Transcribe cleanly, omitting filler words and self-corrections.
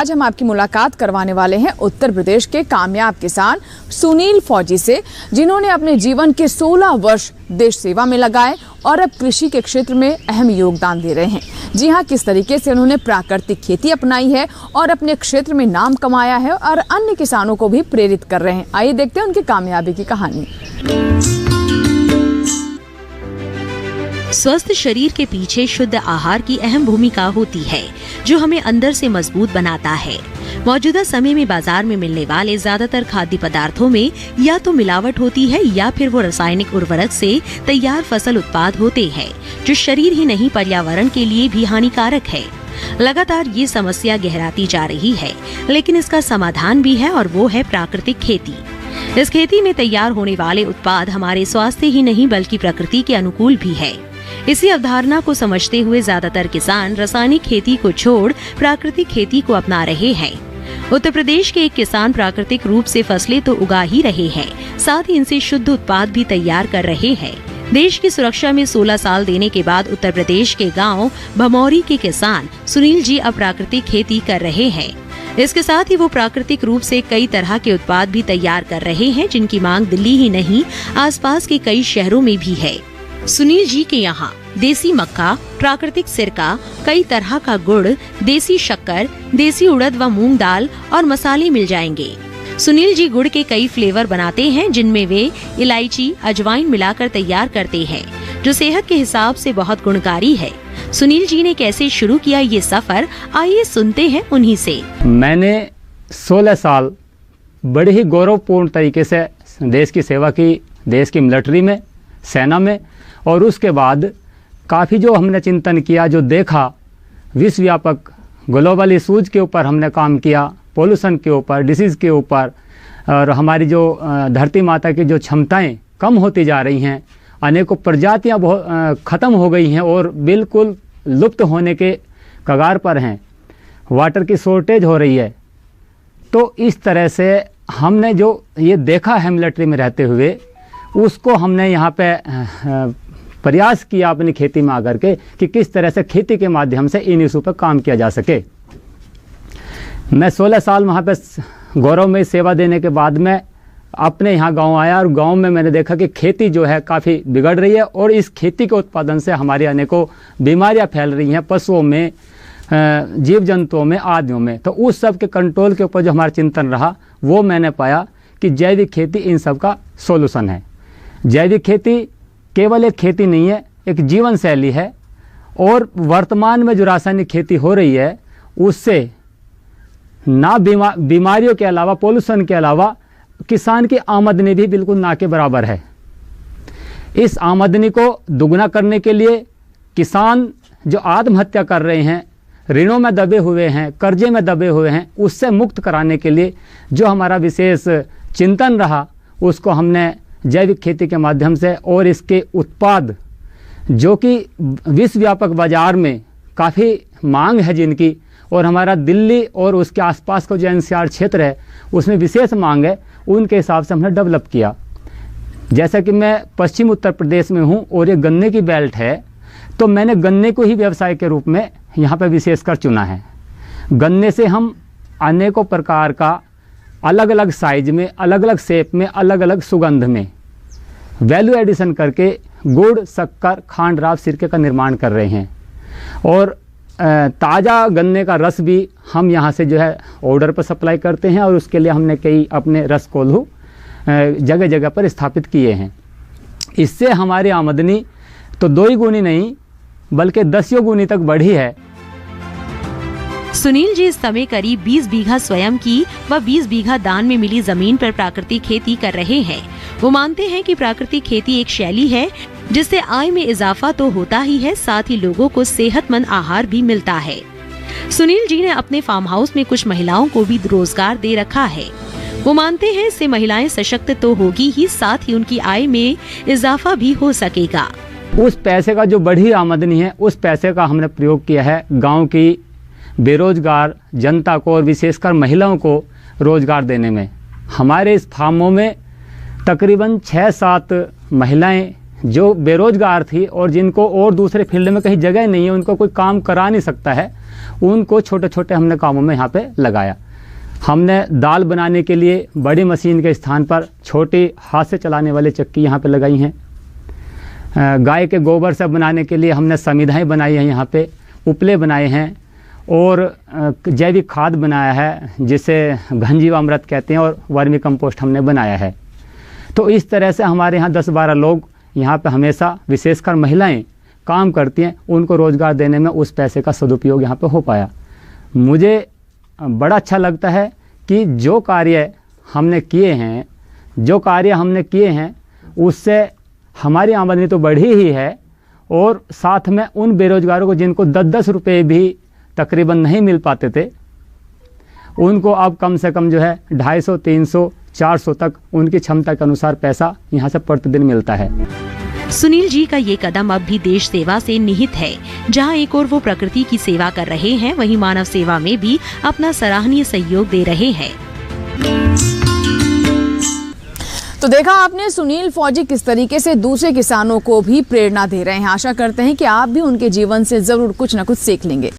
आज हम आपकी मुलाकात करवाने वाले हैं उत्तर प्रदेश के कामयाब किसान सुनील फौजी से, जिन्होंने अपने जीवन के 16 वर्ष देश सेवा में लगाए और अब कृषि के क्षेत्र में अहम योगदान दे रहे हैं। जी हाँ, किस तरीके से उन्होंने प्राकृतिक खेती अपनाई है और अपने क्षेत्र में नाम कमाया है और अन्य किसानों को भी प्रेरित कर रहे हैं। आइए देखते हैं उनकी कामयाबी की कहानी। स्वस्थ शरीर के पीछे शुद्ध आहार की अहम भूमिका होती है, जो हमें अंदर से मजबूत बनाता है। मौजूदा समय में बाजार में मिलने वाले ज्यादातर खाद्य पदार्थों में या तो मिलावट होती है या फिर वो रासायनिक उर्वरक से तैयार फसल उत्पाद होते हैं, जो शरीर ही नहीं पर्यावरण के लिए भी हानिकारक है। लगातार ये समस्या गहराती जा रही है, लेकिन इसका समाधान भी है और वो है प्राकृतिक खेती। इस खेती में तैयार होने वाले उत्पाद हमारे स्वास्थ्य ही नहीं बल्कि प्रकृति के अनुकूल भी है। इसी अवधारणा को समझते हुए ज्यादातर किसान रासायनिक खेती को छोड़ प्राकृतिक खेती को अपना रहे हैं। उत्तर प्रदेश के एक किसान प्राकृतिक रूप से फसलें तो उगा ही रहे हैं, साथ ही इनसे शुद्ध उत्पाद भी तैयार कर रहे हैं। देश की सुरक्षा में 16 साल देने के बाद उत्तर प्रदेश के गांव भमौरी के किसान सुनील जी अब प्राकृतिक खेती कर रहे हैं। इसके साथ ही वो प्राकृतिक रूप से कई तरह के उत्पाद भी तैयार कर रहे हैं, जिनकी मांग दिल्ली ही नहीं आसपास के कई शहरों में भी है। सुनील जी के यहाँ देसी मक्का, प्राकृतिक सिरका, कई तरह का गुड़, देसी शक्कर, देसी उड़द व मूंग दाल और मसाले मिल जाएंगे। सुनील जी गुड़ के कई फ्लेवर बनाते हैं, जिनमें वे इलायची, अजवाइन मिलाकर तैयार करते हैं, जो सेहत के हिसाब से बहुत गुणकारी है। सुनील जी ने कैसे शुरू किया ये सफर, आइए सुनते हैं उन्हीं से। मैंने 16 साल बड़े ही गौरवपूर्ण तरीके से देश की सेवा की, देश की मिलिट्री में, सेना में, और उसके बाद काफ़ी जो हमने चिंतन किया, जो देखा, विश्वव्यापक ग्लोबल इशूज़ के ऊपर हमने काम किया, पोल्यूशन के ऊपर, डिसीज़ के ऊपर, और हमारी जो धरती माता की जो क्षमताएं कम होती जा रही हैं, अनेकों प्रजातियां बहुत ख़त्म हो गई हैं और बिल्कुल लुप्त होने के कगार पर हैं, वाटर की शॉर्टेज हो रही है। तो इस तरह से हमने जो ये देखा है मिलिट्री में रहते हुए, उसको हमने यहाँ पे प्रयास किया अपनी खेती में आकर के कि किस तरह से खेती के माध्यम से इन इशू पर काम किया जा सके। मैं 16 साल वहाँ पे गौरवमयी सेवा देने के बाद में अपने यहाँ गांव आया और गांव में मैंने देखा कि खेती जो है काफ़ी बिगड़ रही है और इस खेती के उत्पादन से हमारी अनेकों बीमारियाँ फैल रही हैं, पशुओं में, जीव जंतुओं में, आदियों में। तो उस सब के कंट्रोल के ऊपर जो हमारा चिंतन रहा, वो मैंने पाया कि जैविक खेती इन सब का सोल्यूशन है। जैविक खेती केवल एक खेती नहीं है, एक जीवन शैली है। और वर्तमान में जो रासायनिक खेती हो रही है, उससे ना बीमारियों के अलावा, पोल्यूशन के अलावा किसान की आमदनी भी बिल्कुल ना के बराबर है। इस आमदनी को दुगना करने के लिए किसान जो आत्महत्या कर रहे हैं, ऋणों में दबे हुए हैं, कर्जे में दबे हुए हैं, उससे मुक्त कराने के लिए जो हमारा विशेष चिंतन रहा, उसको हमने जैविक खेती के माध्यम से, और इसके उत्पाद जो कि विश्वव्यापक बाजार में काफ़ी मांग है जिनकी, और हमारा दिल्ली और उसके आसपास का जो एनसीआर क्षेत्र है उसमें विशेष मांग है, उनके हिसाब से हमने डेवलप किया। जैसा कि मैं पश्चिम उत्तर प्रदेश में हूँ और ये गन्ने की बेल्ट है, तो मैंने गन्ने को ही व्यवसाय के रूप में यहाँ पर विशेषकर चुना है। गन्ने से हम अनेकों प्रकार का अलग अलग साइज में, अलग अलग शेप में, अलग अलग सुगंध में वैल्यू एडिशन करके गुड़, शक्कर, खांड, राब, सिरके का निर्माण कर रहे हैं। और ताज़ा गन्ने का रस भी हम यहाँ से जो है ऑर्डर पर सप्लाई करते हैं, और उसके लिए हमने कई अपने रस कोल्हू जगह जगह पर स्थापित किए हैं। इससे हमारी आमदनी तो 2 गुनी नहीं बल्कि 10 गुनी तक बढ़ी है। सुनील जी इस समय करीब 20 बीघा स्वयं की व 20 बीघा दान में मिली जमीन पर प्राकृतिक खेती कर रहे हैं। वो मानते हैं कि प्राकृतिक खेती एक शैली है, जिससे आय में इजाफा तो होता ही है, साथ ही लोगों को सेहतमंद आहार भी मिलता है। सुनील जी ने अपने फार्म हाउस में कुछ महिलाओं को भी रोजगार दे रखा है। वो मानते हैं इससे महिलाएं सशक्त तो होगी ही, साथ ही उनकी आय में इजाफा भी हो सकेगा। उस पैसे का जो बढ़ी आमदनी है, उस पैसे का हमने प्रयोग किया है गाँव की बेरोजगार जनता को और विशेषकर महिलाओं को रोजगार देने में। हमारे इस फार्मों में तकरीबन 6-7 महिलाएं जो बेरोजगार थी और जिनको और दूसरे फील्ड में कहीं जगह नहीं है, उनको कोई काम करा नहीं सकता है, उनको छोटे छोटे हमने कामों में यहाँ पे लगाया। हमने दाल बनाने के लिए बड़ी मशीन के स्थान पर छोटी हाथ से चलाने वाली चक्की यहाँ पे लगाई हैं। गाय के गोबर से बनाने के लिए हमने समिधाएँ बनाई हैं, यहाँ पे उपले बनाए हैं और जैविक खाद बनाया है जिसे घन जीवामृत कहते हैं, और वर्मी कंपोस्ट हमने बनाया है। तो इस तरह से हमारे यहाँ 10-12 लोग यहाँ पे हमेशा, विशेषकर महिलाएं काम करती हैं, उनको रोज़गार देने में उस पैसे का सदुपयोग यहाँ पे हो पाया। मुझे बड़ा अच्छा लगता है कि जो कार्य हमने किए हैं उससे हमारी आमदनी तो बढ़ी ही है, और साथ में उन बेरोजगारों को जिनको 10-10 रुपये भी तकरीबन नहीं मिल पाते थे, उनको अब कम से कम जो है 250, 300, 400 तक उनकी क्षमता के अनुसार पैसा यहाँ से प्रतिदिन मिलता है। सुनील जी का ये कदम अब भी देश सेवा से निहित है। जहां एक ओर वो प्रकृति की सेवा कर रहे हैं, वहीं मानव सेवा में भी अपना सराहनीय सहयोग दे रहे हैं। तो देखा आपने सुनील फौजी किस तरीके से दूसरे किसानों को भी प्रेरणा दे रहे हैं। आशा करते हैं कि आप भी उनके जीवन से जरूर कुछ न कुछ सीख लेंगे।